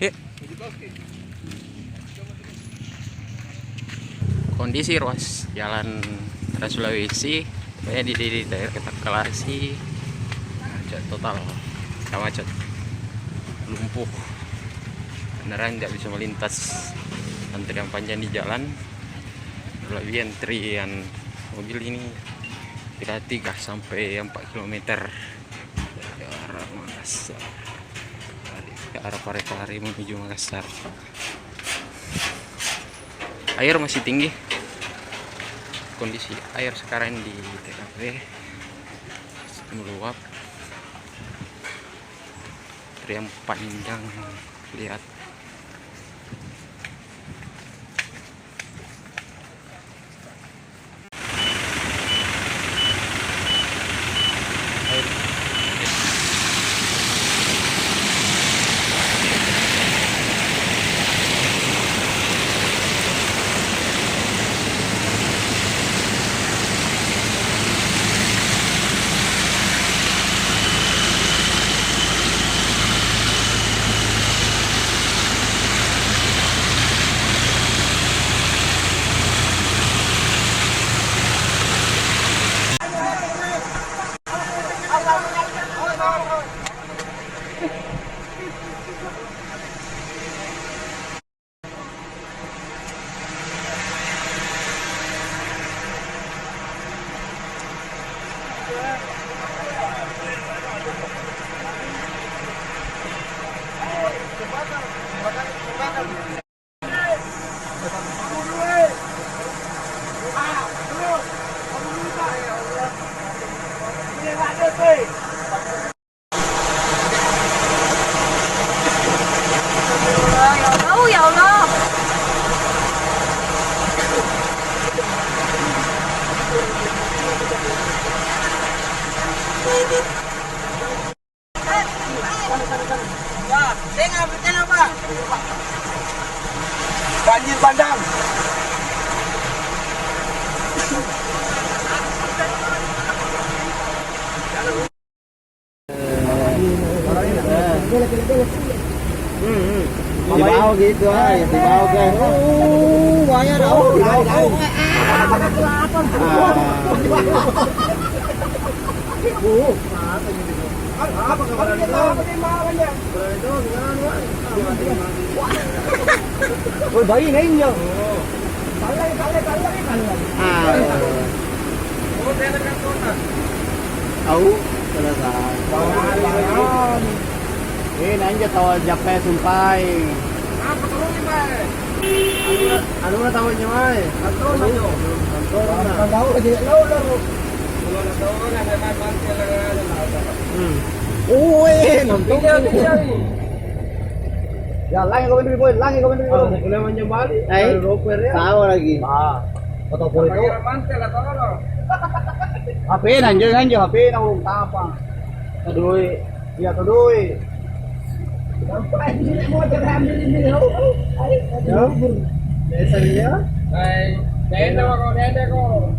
Yuk. Kondisi ruas jalan Trans Sulawesi di daerah Ketakelasi macet total, macet, lumpuh, kendaraan tidak bisa melintas, antrian panjang di jalan, lebih antrian mobil ini kira 3 sampai 4 km ke arah Makassar, ke arah Parepare menuju Makassar. Air masih tinggi. Kondisi air sekarang di TKP meluap, antrian panjang lihat. Banjir bandang. Di bawah gitu aja, di bawah kan. Banyak tahu. Bayi ini ya. Tahu selesai. Ini nanya tahu japnya sumpai. Ano na tahu niya mai? Tahu aja lo. Nonton. Ya, lagi kau beli boy, lagi kau beli boy. Boleh menjembali. Tahu lagi. Foto puri itu. HP nanti HP nang tapa. Tadoi, iya tadoi. Sampai di mau ambil ini lo. Ya, biasanya. Dende kok.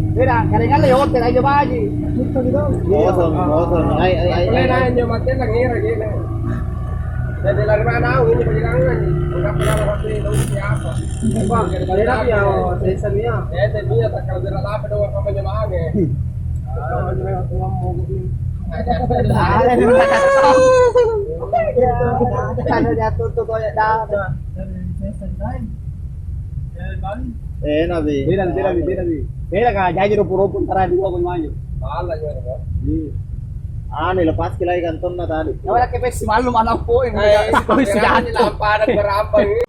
Mira, karengan lewat aja coba aja. Bosan. Ay. Boleh nanya makin lagi gini. Jadi lari mana ini perjalanan. Enggak pernah waktu itu siapa. Bang, kira ya sesannya. Dia tak kalau dia apa doang apa jemaah ge. Ada jatuh tuh kayak dah. Nabi. Beda. Beda kan jadi rupu-rupu antara dua pun maju. Malah ya. Ane lepas kilai kanton na tadi. Ya wala kepes malum anak po. Ay, sudah ni lamparan berapa.